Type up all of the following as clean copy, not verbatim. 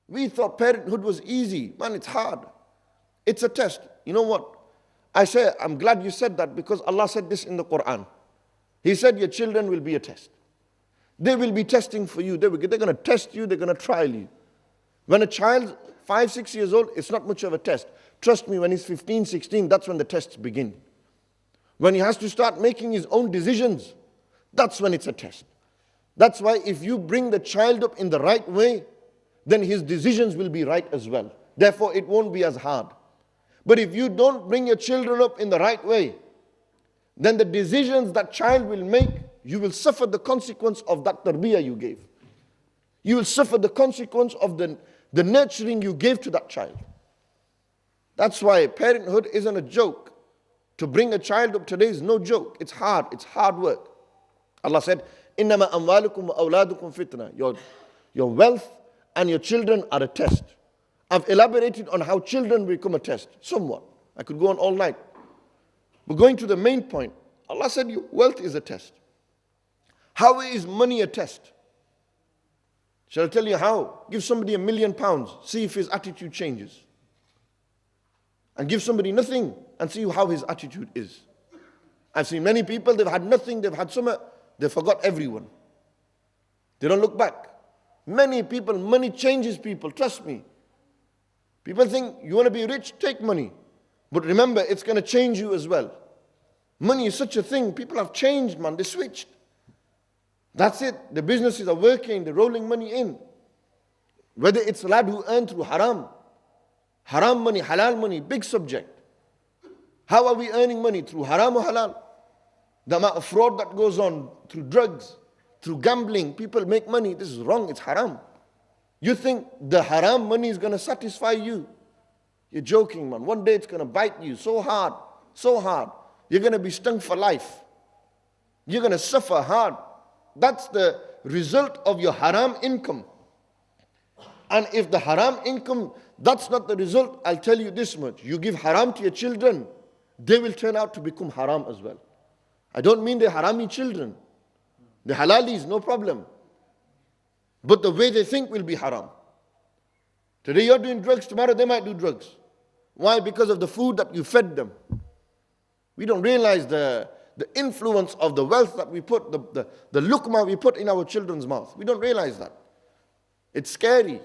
We thought parenthood was easy. Man, it's hard. It's a test. You know what? I'm glad you said that because Allah said this in the Quran. He said your children will be a test. They will be testing for you. They're going to test you. They're going to trial you. When a child, 5, 6 years old, it's not much of a test. Trust me, when he's 15, 16, that's when the tests begin. When he has to start making his own decisions, that's when it's a test. That's why if you bring the child up in the right way, then his decisions will be right as well. Therefore, it won't be as hard. But if you don't bring your children up in the right way, then the decisions that child will make, you will suffer the consequence of that tarbiyah you gave. You will suffer the consequence of the nurturing you gave to that child. That's why parenthood isn't a joke. To bring a child up today is no joke. It's hard work. Allah said, إِنَّمَا أَمْوَالُكُمْ وَأَوْلَادُكُمْ فِتْنَةً. Your wealth and your children are a test. I've elaborated on how children become a test, somewhat. I could go on all night. But going to the main point, Allah said your wealth is a test. How is money a test? Shall I tell you how? Give somebody £1 million, see if his attitude changes. And give somebody nothing and see how his attitude is. I've seen many people, they've had nothing, they've had something, they forgot everyone. They don't look back. Many people, money changes people, trust me. People think, you want to be rich, take money. But remember, it's going to change you as well. Money is such a thing. People have changed, man. They switched. That's it. The businesses are working. They're rolling money in. Whether it's a lad who earned through haram. Haram money, halal money, big subject. How are we earning money? Through haram or halal? The amount of fraud that goes on through drugs, through gambling. People make money. This is wrong. It's haram. You think the haram money is going to satisfy you? You're joking, man. One day it's going to bite you so hard, so hard. You're going to be stung for life. You're going to suffer hard. That's the result of your haram income. And if the haram income, that's not the result, I'll tell you this much. You give haram to your children, they will turn out to become haram as well. I don't mean they're harami children. The halalis, no problem. But the way they think will be haram. Today you're doing drugs, tomorrow they might do drugs. Why? Because of the food that you fed them. We don't realize the influence of the wealth that we put, the luqma we put in our children's mouth. We don't realize that. It's scary.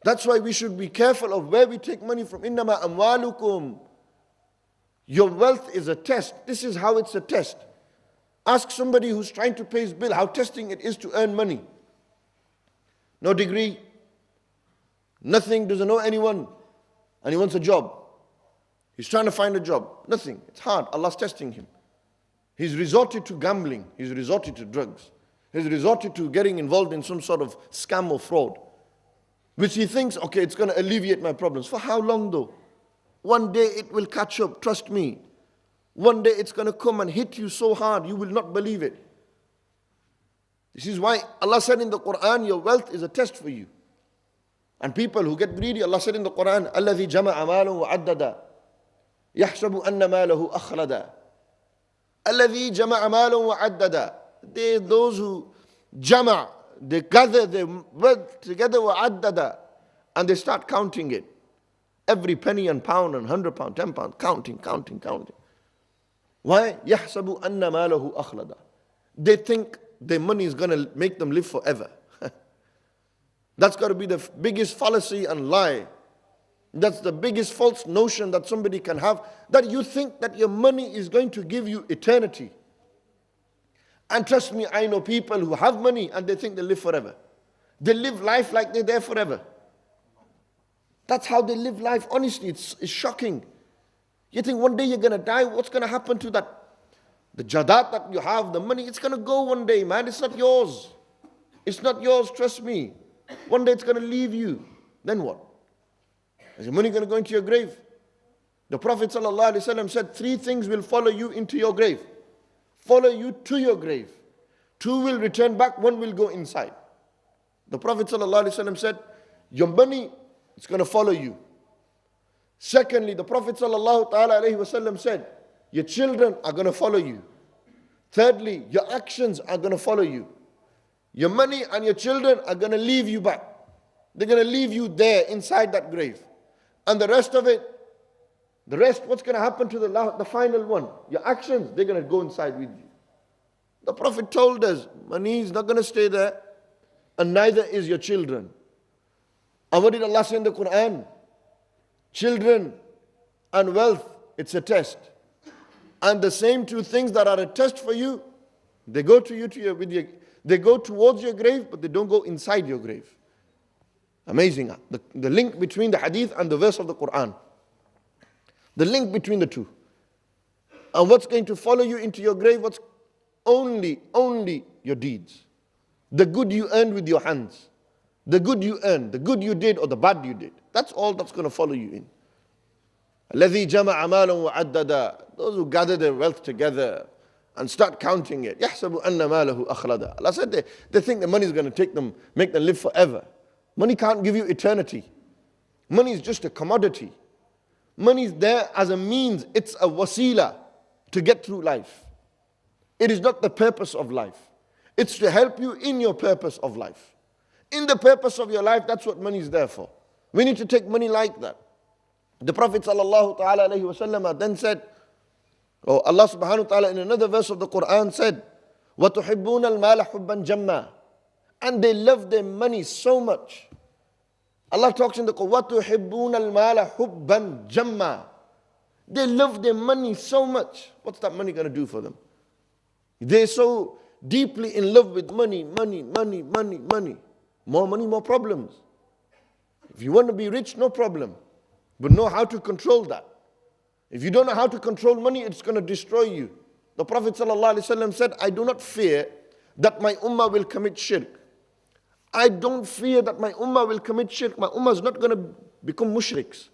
That's why we should be careful of where we take money from. إِنَّمَا أَمْوَالُكُمْ. Your wealth is a test. This is how it's a test. Ask somebody who's trying to pay his bill how testing it is to earn money. No degree, nothing, doesn't know anyone, and he wants a job. He's trying to find a job. Nothing. It's hard. Allah's testing him. He's resorted to gambling. He's resorted to drugs. He's resorted to getting involved in some sort of scam or fraud, which he thinks, okay, it's going to alleviate my problems. For how long though? One day it will catch up, trust me. One day it's going to come and hit you so hard, you will not believe it. This is why Allah said in the Quran, your wealth is a test for you. And people who get greedy, Allah said in the Quran, الَّذِي جَمَعَ مَالًا وَعَدَّدَ يَحْسَبُ أَنَّ مَالَهُ أَخْلَدَ. الَّذِي جَمَعَ مَالًا وَعَدَّدَ. Those who jama', they gather their wealth together, وَعَدَّدَ, and they start counting it. Every penny and pound and £100, £10, counting. Why? يَحْسَبُ أَنَّ مَالَهُ أَخْلَدَ. They think their money is going to make them live forever. That's got to be the biggest fallacy and lie. That's the biggest false notion that somebody can have, that you think that your money is going to give you eternity. And trust me, I know people who have money and they think they live forever. They live life like they're there forever. That's how they live life. Honestly, it's shocking. You think one day you're going to die, what's going to happen to that? The jadat that you have, the money, it's going to go one day, man. It's not yours. It's not yours, trust me. One day it's going to leave you. Then what? Is your money going to go into your grave? The Prophet ﷺ said, 3 things will follow you into your grave. Follow you to your grave. 2 will return back, 1 will go inside. The Prophet ﷺ said, your money, it's going to follow you. Secondly, the Prophet ﷺ said, your children are going to follow you. Thirdly, your actions are going to follow you. Your money and your children are going to leave you back. They're going to leave you there inside that grave. And the rest of it, what's going to happen to the final one? Your actions, they're going to go inside with you. The Prophet told us, money is not going to stay there, and neither is your children. And what did Allah say in the Quran? Children and wealth, it's a test. And the same two things that are a test for you, they go to you they go towards your grave, but they don't go inside your grave. Amazing. The link between the hadith and the verse of the Quran. The link between the two. And what's going to follow you into your grave? What's only your deeds. The good you earned with your hands. The good you earned, the good you did or the bad you did. That's all that's going to follow you in. الَّذِي جَمَعَ مَالًا وَعَدَّدَ. Those who gather their wealth together and start counting it. يَحْسَبُ أَنَّ مَالَهُ أَخْلَدَ. Allah said they think the money is going to take them, make them live forever. Money can't give you eternity. Money is just a commodity. Money is there as a means. It's a wasila to get through life. It is not the purpose of life. It's to help you in your purpose of life. In the purpose of your life, that's what money is there for. We need to take money like that. The Prophet ﷺ then said, Allah subhanahu wa ta'ala in another verse of the Quran said, وَتُحِبُّونَ الْمَالَ حُبًّا جَمًّا. And they love their money so much. Allah talks in the Quran, وَتُحِبُّونَ الْمَالَ حُبًّا جَمًّا. They love their money so much. What's that money going to do for them? They're so deeply in love with money. More money, more problems. If you want to be rich, no problem. But know how to control that. If you don't know how to control money, it's going to destroy you. The Prophet ﷺ said, I do not fear that my ummah will commit shirk. I don't fear that my ummah will commit shirk. My ummah is not going to become mushriks.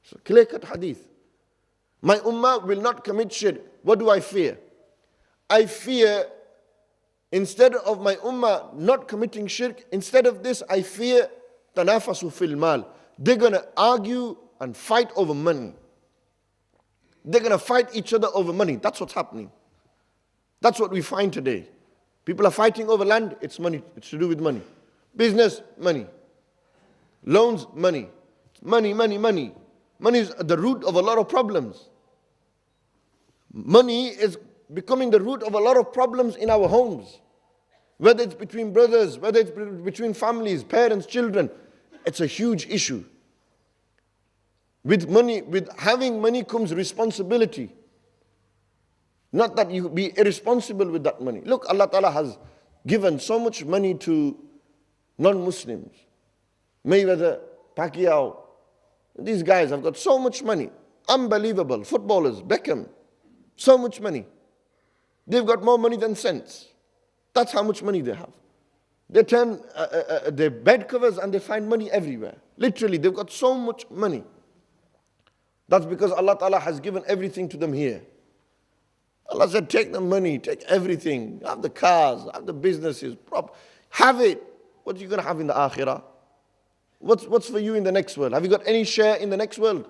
So clear-cut hadith. My ummah will not commit shirk. What do I fear? I fear, instead of my ummah not committing shirk, instead of this, I fear tanafasu fil mal. They're going to argue and fight over money. They're going to fight each other over money. That's what's happening. That's what we find today. People are fighting over land, it's money. It's to do with money. Business, money. Loans, money. Money. Money is the root of a lot of problems. Money is becoming the root of a lot of problems in our homes. Whether it's between brothers, whether it's between families, parents, children. It's a huge issue. With having money comes responsibility. Not that you be irresponsible with that money. Look, Allah Ta'ala has given so much money to non-Muslims. Mayweather, Pacquiao. These guys have got so much money. Unbelievable. Footballers, Beckham. So much money. They've got more money than sense. That's how much money they have. They turn their bed covers and they find money everywhere. Literally, they've got so much money. That's because Allah Ta'ala has given everything to them here. Allah said, take the money, take everything. Have the cars, have the businesses, have it. What are you going to have in the akhirah? What's for you in the next world? Have you got any share in the next world?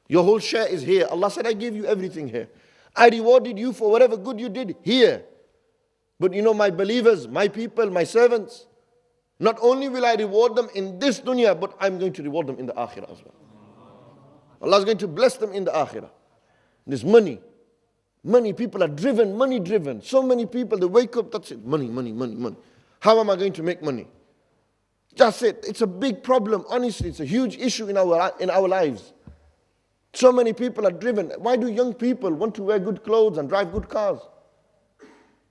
Your whole share is here. Allah said, I gave you everything here. I rewarded you for whatever good you did here. But you know, my believers, my people, my servants, not only will I reward them in this dunya, but I'm going to reward them in the akhirah as well. Allah is going to bless them in the akhirah. There's money. Money, people are driven, money driven. So many people, they wake up, that's it. Money. How am I going to make money? That's it. It's a big problem. Honestly, it's a huge issue in our lives. So many people are driven. Why do young people want to wear good clothes and drive good cars?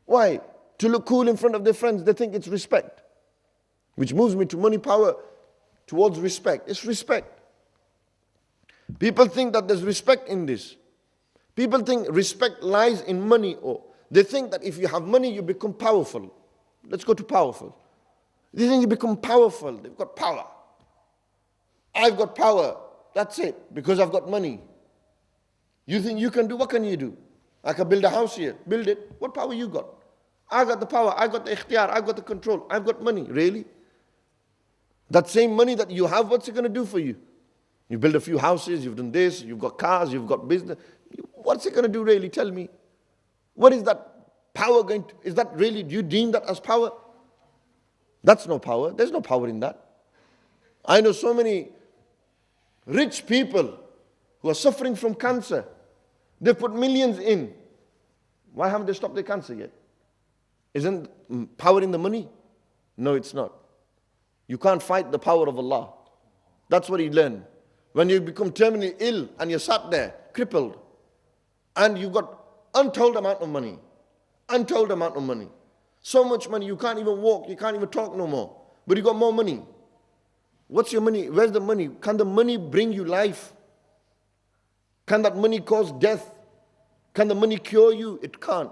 Why? To look cool in front of their friends. They think it's respect. Which moves me to money power towards respect. It's respect. People think that there's respect in this. People think respect lies in money. Or they think that if you have money, you become powerful. Let's go to powerful. They think you become powerful. They've got power. I've got power. That's it. Because I've got money. You think you can do? What can you do? I can build a house here. Build it. What power you got? I got the power. I got the ikhtiyar. I got the control. I've got money. Really? That same money that you have, what's it going to do for you? You build a few houses. You've done this. You've got cars. You've got business. What's it going to do really? Tell me. What is that power going to, is that really, do you deem that as power? That's no power. There's no power in that. I know so many rich people who are suffering from cancer. They've put millions in. Why haven't they stopped their cancer yet? Isn't power in the money? No, it's not. You can't fight the power of Allah. That's what he learned. When you become terminally ill and you're sat there, crippled, and you've got untold amount of money. Untold amount of money. So much money, you can't even walk, you can't even talk no more. But you got more money. What's your money? Where's the money? Can the money bring you life? Can that money cause death? Can the money cure you? It can't.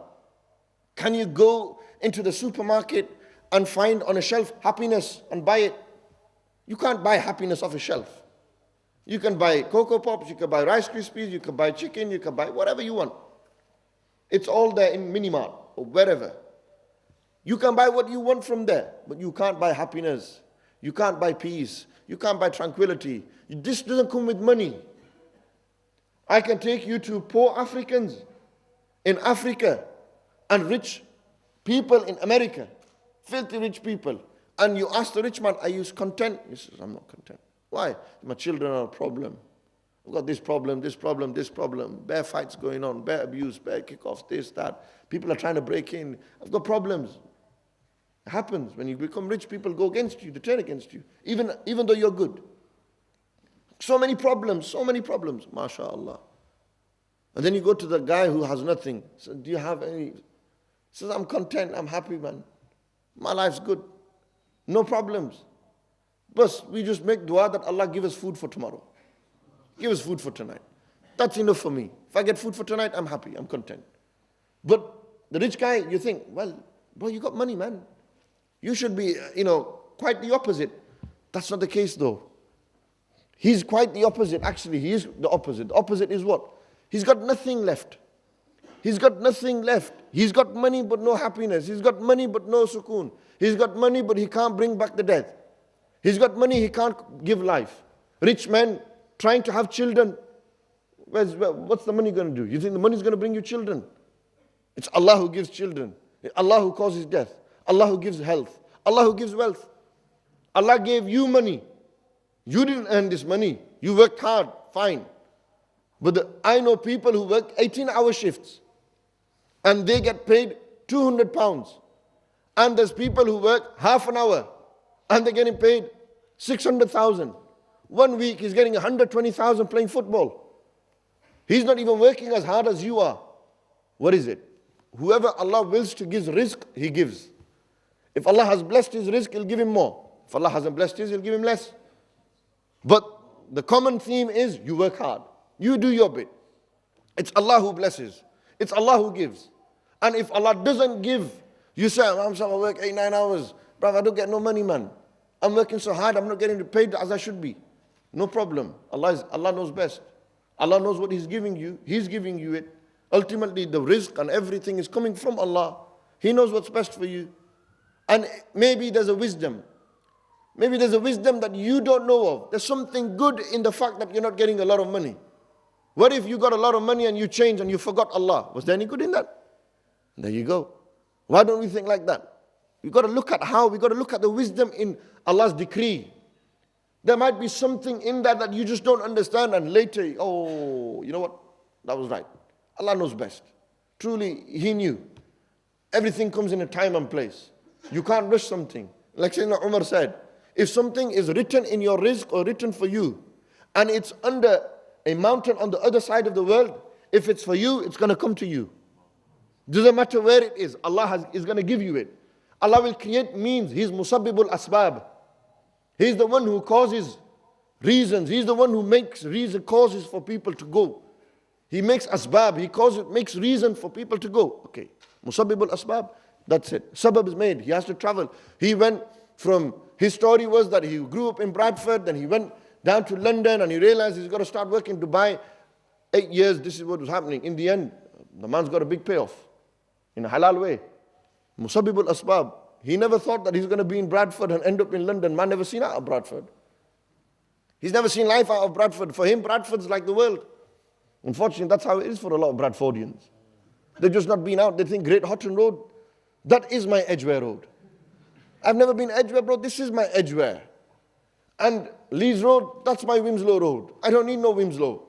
Can you go into the supermarket and find on a shelf happiness and buy it? You can't buy happiness off a shelf. You can buy Cocoa Pops, you can buy Rice Krispies, you can buy chicken, you can buy whatever you want. It's all there in Minimart or wherever. You can buy what you want from there, but you can't buy happiness. You can't buy peace. You can't buy tranquility. This doesn't come with money. I can take you to poor Africans in Africa and rich people in America, filthy rich people. And you ask the rich man, are you content? He says, I'm not content. Why? My children are a problem. I've got this problem, this problem, this problem. Bear fights going on, bear abuse, bear kickoffs, this, that. People are trying to break in. I've got problems. It happens. When you become rich, people go against you, they turn against you, even though you're good. So many problems, mashallah. And then you go to the guy who has nothing. So, do you have any? He says, I'm content, I'm happy, man. My life's good. No problems. But we just make dua that Allah give us food for tomorrow. Give us food for tonight. That's enough for me. If I get food for tonight, I'm happy, I'm content. But the rich guy, you think, well, bro, you got money, man. You should be, quite the opposite. That's not the case, though. He's quite the opposite. Actually, he is the opposite. The opposite is what? He's got nothing left. He's got nothing left. He's got money but no happiness. He's got money but no sukoon. He's got money but he can't bring back the death. He's got money, he can't give life. Rich man trying to have children. What's the money going to do? You think the money is going to bring you children? It's Allah who gives children. Allah who causes death. Allah who gives health. Allah who gives wealth. Allah gave you money. You didn't earn this money. You worked hard, fine. But I know people who work 18-hour shifts and they get paid £200. And there's people who work half an hour and they're getting paid 600,000. 1 week he's getting 120,000 playing football. He's not even working as hard as you are. What is it? Whoever Allah wills to give rizq, He gives. If Allah has blessed his rizq, He'll give him more. If Allah hasn't blessed his, He'll give him less. But the common theme is you work hard. You do your bit. It's Allah who blesses. It's Allah who gives. And if Allah doesn't give, you say, I work 8-9 hours. Brother, I don't get no money, man. I'm working so hard, I'm not getting paid as I should be. No problem. Allah knows best. Allah knows what He's giving you. He's giving you it. Ultimately, the rizq and everything is coming from Allah. He knows what's best for you. And maybe there's a wisdom. Maybe there's a wisdom that you don't know of. There's something good in the fact that you're not getting a lot of money. What if you got a lot of money and you changed and you forgot Allah? Was there any good in that? There you go. Why don't we think like that? We've got to look at the wisdom in Allah's decree. There might be something in that you just don't understand, and later, you know what? That was right. Allah knows best. Truly, He knew. Everything comes in a time and place. You can't rush something. Like Sayyidina Umar said, if something is written in your rizq or written for you, and it's under a mountain on the other side of the world, if it's for you, it's going to come to you. Doesn't matter where it is, Allah is going to give you it. Allah will create means. He's musabbibul asbab. He's the one who causes reasons. He's the one who makes causes for people to go. He makes asbab. He makes reason for people to go. Okay, musabbibul asbab, that's it. Sabab is made. He has to travel. He went from, his story was that he grew up in Bradford, then he went down to London and he realized he's got to start working in Dubai. 8 years, this is what was happening. In the end, the man's got a big payoff in a halal way. Musabbibul asbab. He never thought that he's going to be in Bradford and end up in London. Man never seen out of Bradford. He's never seen life out of Bradford. For him, Bradford's like the world. Unfortunately, that's how it is for a lot of Bradfordians. They've just not been out. They think Great Houghton Road, that is my Edgware Road. I've never been Edgware, bro. This is my Edgware. And Leeds Road, that's my Winslow Road. I don't need no Winslow.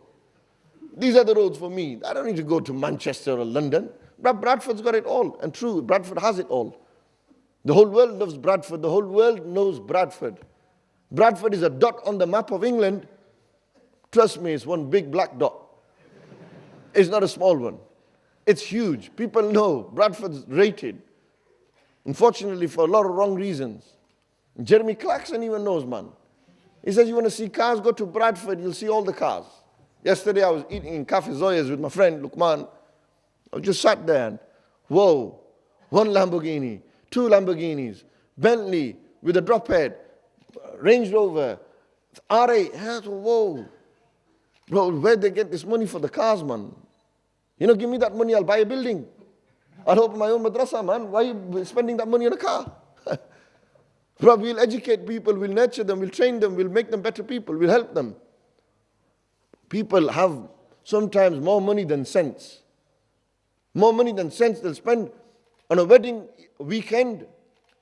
These are the roads for me. I don't need to go to Manchester or London. Bradford's got it all. And true, Bradford has it all. The whole world loves Bradford. The whole world knows Bradford. Bradford is a dot on the map of England. Trust me, it's one big black dot. It's not a small one. It's huge. People know Bradford's rated. Unfortunately, for a lot of wrong reasons. Jeremy Clarkson even knows, man. He says, you want to see cars, go to Bradford, you'll see all the cars. Yesterday I was eating in Cafe Zoya's with my friend Lukman. I just sat there and, whoa, one Lamborghini, two Lamborghinis, Bentley with a drop head, Range Rover, R8. Whoa. Bro, where'd they get this money for the cars, man? You know, give me that money, I'll buy a building. I'll open my own madrasa, man. Why are you spending that money on a car? Bro, we'll educate people, we'll nurture them, we'll train them, we'll make them better people, we'll help them. People have sometimes more money than sense. More money than sense. They'll spend on a wedding weekend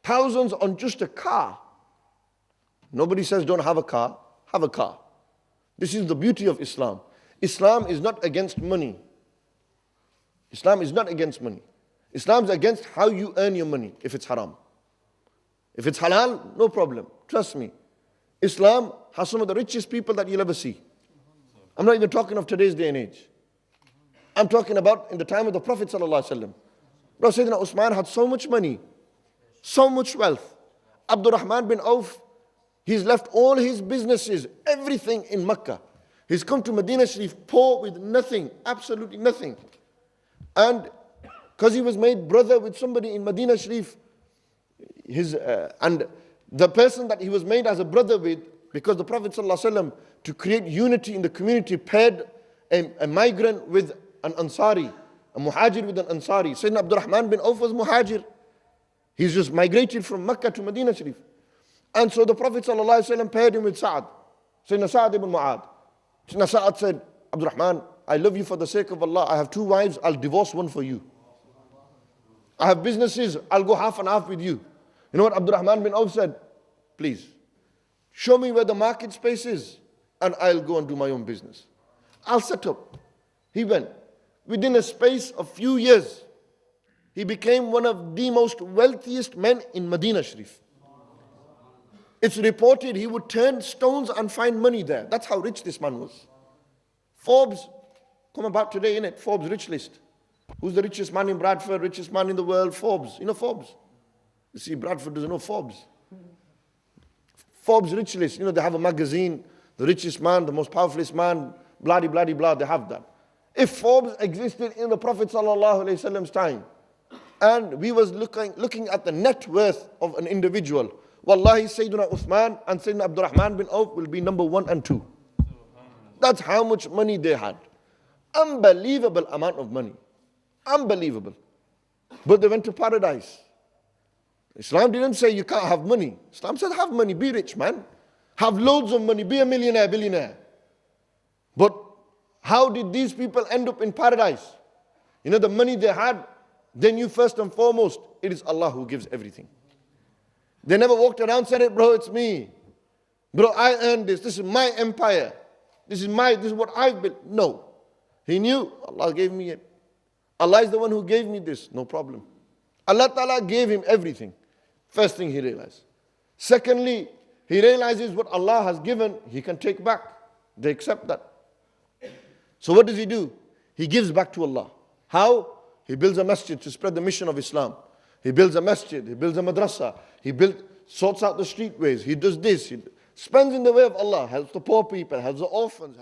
thousands on just a car. Nobody says don't have a car. Have a car. This is the beauty of Islam. Islam is not against money. Islam is not against money. Islam is against how you earn your money if it's haram. If it's halal, no problem. Trust me. Islam has some of the richest people that you'll ever see. I'm not even talking of today's day and age. I'm talking about in the time of the Prophet ﷺ. Bro, Sayyidina Usman had so much money, so much wealth. Abdurrahman bin Auf, he's left all his businesses, everything in Mecca. He's come to Medina Sharif poor with nothing, absolutely nothing. And because he was made brother with somebody in Medina Sharif, and the person that he was made as a brother with, because the Prophet ﷺ, to create unity in the community, paired a migrant with an Ansari, a Muhajir with an Ansari. Sayyidina Abdurrahman bin Auf was Muhajir. He's just migrated from Mecca to Medina Sharif. And so the Prophet ﷺ paired him with Sa'ad, Sayyidina Sa'ad ibn Mu'adh. Sayyidina Sa'ad said, Abdurrahman, I love you for the sake of Allah. I have two wives, I'll divorce one for you. I have businesses, I'll go half and half with you. You know what Abdurrahman bin Auf said? Please, show me where the market space is and I'll go and do my own business. I'll set up. He went. Within a space of few years, he became one of the most wealthiest men in Medina Sharif. It's reported he would turn stones and find money there. That's how rich this man was. Forbes, come about today, innit? Forbes rich list. Who's the richest man in Bradford, richest man in the world? Forbes. You know Forbes? You see, Bradford doesn't know Forbes. Forbes rich list. You know, they have a magazine, the richest man, the most powerfulest man, blah, blah, blah, blah, they have that. If Forbes existed in the Prophet ﷺ's time, and we was looking at the net worth of an individual, wallahi, Sayyidina Uthman and Sayyidina Abdurrahman bin Auf will be number 1 and 2. That's how much money they had. Unbelievable amount of money. Unbelievable. But they went to paradise. Islam didn't say you can't have money. Islam said have money, be rich, man. Have loads of money, be a millionaire, billionaire. But how did these people end up in paradise? You know, the money they had, they knew first and foremost, it is Allah who gives everything. They never walked around and said, bro, it's me. Bro, I earned this. This is my empire. This is what I've built. No. He knew Allah gave me it. Allah is the one who gave me this. No problem. Allah Ta'ala gave him everything. First thing he realized. Secondly, he realizes what Allah has given, he can take back. They accept that. So what does he do? He gives back to Allah. How? He builds a masjid to spread the mission of Islam. He builds a masjid, he builds a madrasa, he sorts out the streetways, he does this, he spends in the way of Allah, helps the poor people, helps the orphans.